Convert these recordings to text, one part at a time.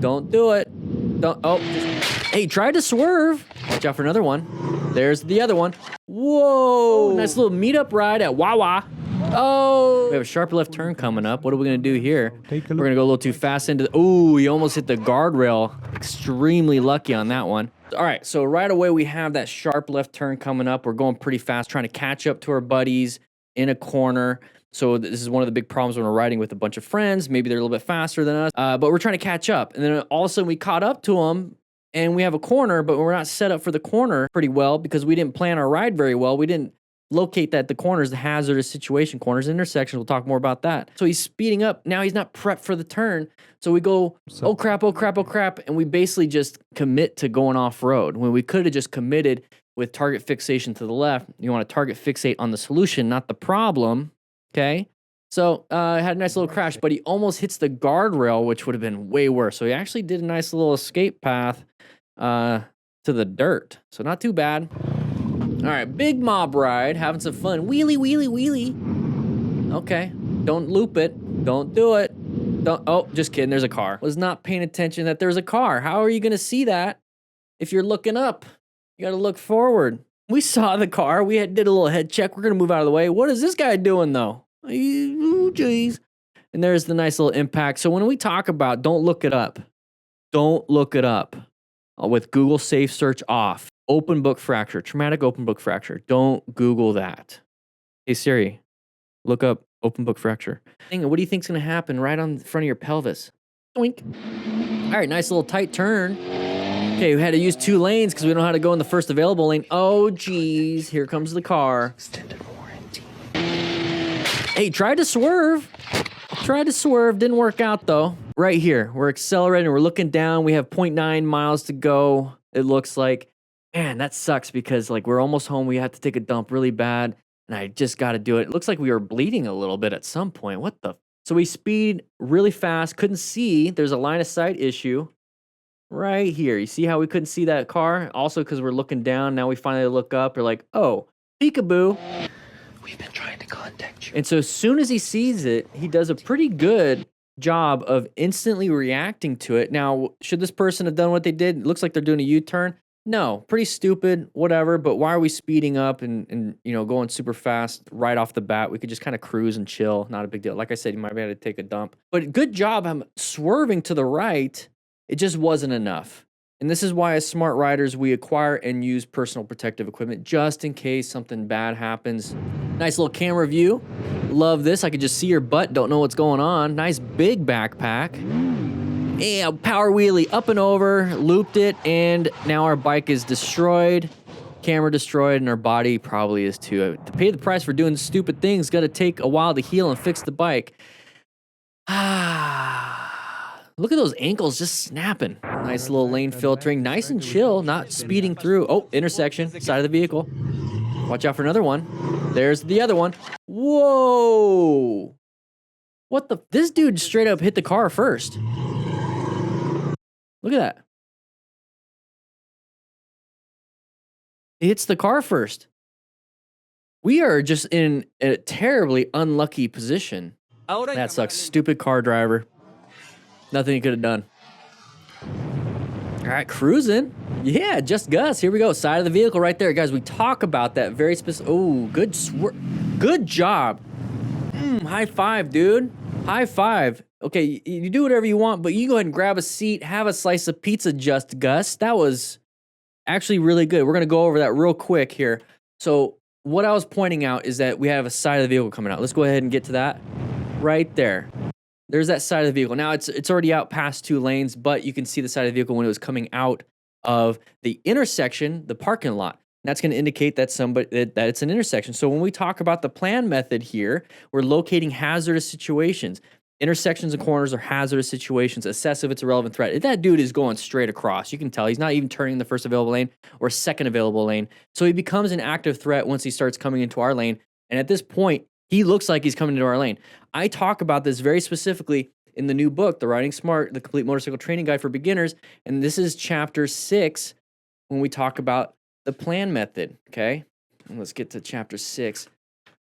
Don't do it. Don't. Oh, hey, tried to swerve. Watch out for another one. There's the other one. Whoa. Nice little meetup ride at Wawa. Oh. We have a sharp left turn coming up. What are we going to do here? We're going to go a little too fast into the... Ooh, he almost hit the guardrail. Extremely lucky on that one. All right, so right away we have that sharp left turn coming up. We're going pretty fast, trying to catch up to our buddies in a corner. So this is one of the big problems when we're riding with a bunch of friends. Maybe they're a little bit faster than us, but we're trying to catch up. And then all of a sudden we caught up to them and we have a corner, but we're not set up for the corner pretty well because we didn't plan our ride very well. We didn't locate that the corner is the hazardous situation. Corners, intersections, we'll talk more about that. So he's speeding up. Now he's not prepped for the turn. So we go, oh crap, oh crap, oh crap. And we basically just commit to going off road when we could have just committed with target fixation to the left. You want to target fixate on the solution, not the problem. Okay. So had a nice little crash, but he almost hits the guardrail, which would have been way worse. So he actually did a nice little escape path to the dirt. So not too bad. All right, big mob ride, having some fun. Wheelie, wheelie, wheelie. Okay, don't loop it. Don't do it. Don't. Oh, just kidding. There's a car. Was not paying attention that there's a car. How are you going to see that if you're looking up? You got to look forward. We saw the car. We did a little head check. We're going to move out of the way. What is this guy doing, though? Oh, jeez. And there's the nice little impact. So when we talk about don't look it up, don't look it up with Google Safe Search off. Open book fracture, traumatic open book fracture. Don't Google that. Hey, Siri, look up open book fracture. What do you think's going to happen right on the front of your pelvis? Doink. All right, nice little tight turn. Okay, we had to use 2 lanes because we don't know how to go in the first available lane. Oh, geez. Here comes the car. Extended warranty. Hey, tried to swerve. Didn't work out, though. Right here, we're accelerating. We're looking down. We have 0.9 miles to go, it looks like. Man, that sucks because, like, we're almost home. We have to take a dump really bad, and I just got to do it. It looks like we were bleeding a little bit at some point. What the? So we speed really fast. Couldn't see. There's a line of sight issue. Right here. You see how we couldn't see that car? Also because we're looking down. Now we finally look up. We're like, oh, peekaboo. We've been trying to contact you. And so as soon as he sees it, he does a pretty good job of instantly reacting to it. Now, should this person have done what they did? It looks like they're doing a U-turn. No, pretty stupid, whatever. But why are we speeding up and you know, going super fast right off the bat? We could just kind of cruise and chill. Not a big deal. Like I said, you might be able to take a dump. But good job. I'm swerving to the right. It just wasn't enough. And this is why as smart riders, we acquire and use personal protective equipment just in case something bad happens. Nice little camera view. Love this. I could just see your butt. Don't know what's going on. Nice big backpack. Yeah, power wheelie up and over, looped it, and now our bike is destroyed. Camera destroyed, and our body probably is too. To pay the price for doing stupid things, got to take a while to heal and fix the bike. Look at those ankles just snapping. Nice little lane filtering. Nice and chill, not speeding through. Oh, intersection, side of the vehicle. Watch out for another one. There's the other one. Whoa. What the? This dude straight up hit the car first. Look at that. It hits the car first. We are just in a terribly unlucky position. That sucks. Stupid car driver. Nothing he could have done. All right, cruising. Yeah, just Gus. Here we go. Side of the vehicle right there. Guys, we talk about that very specific. Oh, good job. High five, dude. High five. Okay, you do whatever you want, but you go ahead and grab a seat, have a slice of pizza, just Gus. That was actually really good. We're going to go over that real quick here. So what I was pointing out is that we have a side of the vehicle coming out. Let's go ahead and get to that right there. There's that side of the vehicle. Now it's already out past 2 lanes, but you can see the side of the vehicle when it was coming out of the intersection, the parking lot. And that's going to indicate that that it's an intersection. So when we talk about the plan method here, we're locating hazardous situations. Intersections and corners are hazardous situations. Assess if it's a relevant threat. If that dude is going straight across, you can tell he's not even turning the first available lane or second available lane. So he becomes an active threat once he starts coming into our lane. And at this point, he looks like he's coming into our lane. I talk about this very specifically in the new book, The Riding Smart, The Complete Motorcycle Training Guide for Beginners. And this is chapter 6 when we talk about the plan method, okay? And let's get to chapter 6.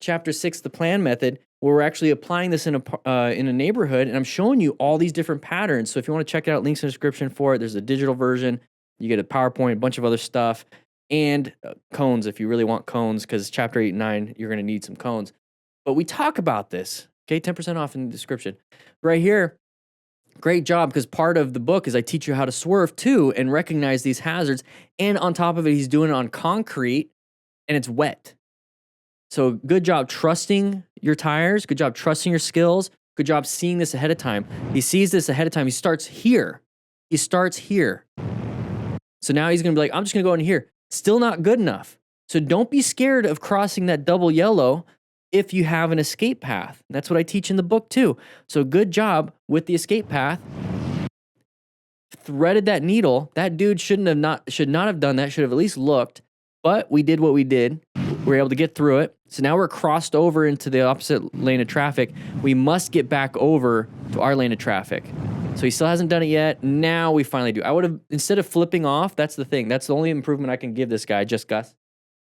Chapter 6, the plan method. where we're actually applying this in a neighborhood, and I'm showing you all these different patterns. So if you want to check it out, links in the description for it. There's a digital version. You get a PowerPoint, a bunch of other stuff, and cones if you really want cones, because chapter 8 and 9, you're going to need some cones. But we talk about this, okay? 10% off in the description. Right here, great job, because part of the book is I teach you how to swerve too and recognize these hazards. And on top of it, he's doing it on concrete, and it's wet. So good job trusting your tires. Good job trusting your skills. Good job seeing this ahead of time. He sees this ahead of time. He starts here. He starts here. So now he's going to be like, I'm just going to go in here. Still not good enough. So don't be scared of crossing that double yellow if you have an escape path. That's what I teach in the book too. So good job with the escape path. Threaded that needle. That dude should not have done that. Should have at least looked. But we did what we did. We were able to get through it. So now we're crossed over into the opposite lane of traffic. We must get back over to our lane of traffic. So he still hasn't done it yet. Now we finally do. I would have, instead of flipping off, that's the thing. That's the only improvement I can give this guy, just Gus,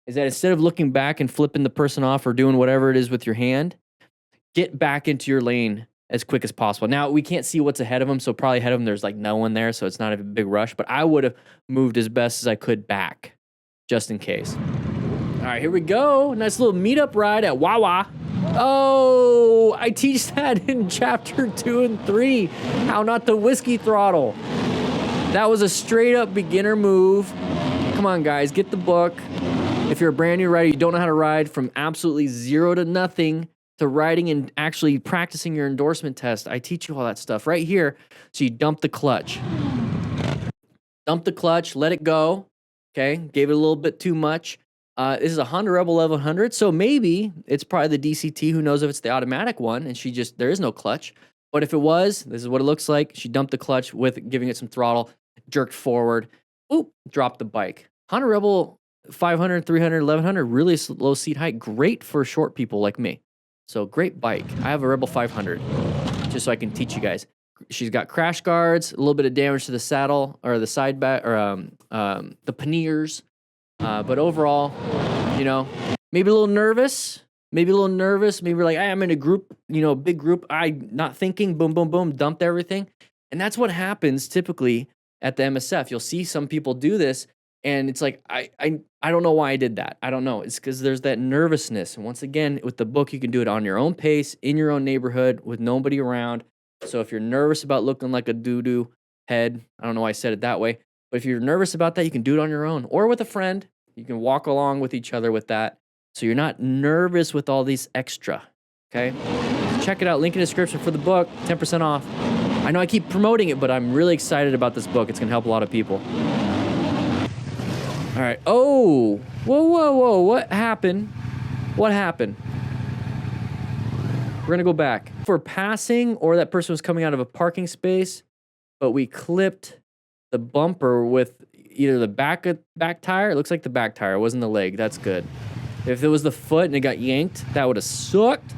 is that instead of looking back and flipping the person off or doing whatever it is with your hand, get back into your lane as quick as possible. Now, we can't see what's ahead of him, so probably ahead of him there's like no one there, so it's not a big rush, but I would have moved as best as I could back, just in case. All right, here we go. Nice little meetup ride at Wawa. Oh, I teach that in chapter 2 and 3, how not to whiskey throttle. That was a straight up beginner move. Come on, guys, get the book. If you're a brand new rider, you don't know how to ride, from absolutely zero to nothing to riding and actually practicing your endorsement test, I teach you all that stuff right here. So you dump the clutch. Dump the clutch, let it go. Okay, gave it a little bit too much. This is a Honda Rebel 1100, so maybe it's probably the DCT. Who knows if it's the automatic one, and there is no clutch. But if it was, this is what it looks like. She dumped the clutch with giving it some throttle, jerked forward, oop, dropped the bike. Honda Rebel 500, 300, 1100, really low seat height, great for short people like me. So great bike. I have a Rebel 500, just so I can teach you guys. She's got crash guards, a little bit of damage to the saddle or the side back or the panniers. But overall, you know, maybe a little nervous. Maybe we're like, I'm in a group, big group. Not thinking, boom, boom, boom, dumped everything. And that's what happens typically at the MSF. You'll see some people do this, and it's like, I don't know why I did that. I don't know. It's because there's that nervousness. And once again, with the book, you can do it on your own pace, in your own neighborhood, with nobody around. So if you're nervous about looking like a doo-doo head, I don't know why I said it that way, but if you're nervous about that, you can do it on your own or with a friend. You can walk along with each other with that, so you're not nervous with all these extra, okay? Check it out, link in the description for the book, 10% off. I know I keep promoting it, but I'm really excited about this book. It's gonna help a lot of people. All right, oh, whoa, what happened? What happened? We're gonna go back. For passing, or that person was coming out of a parking space, but we clipped the bumper with either the back tire. It looks like the back tire. It wasn't the leg. That's good. If it was the foot and it got yanked, that would have sucked.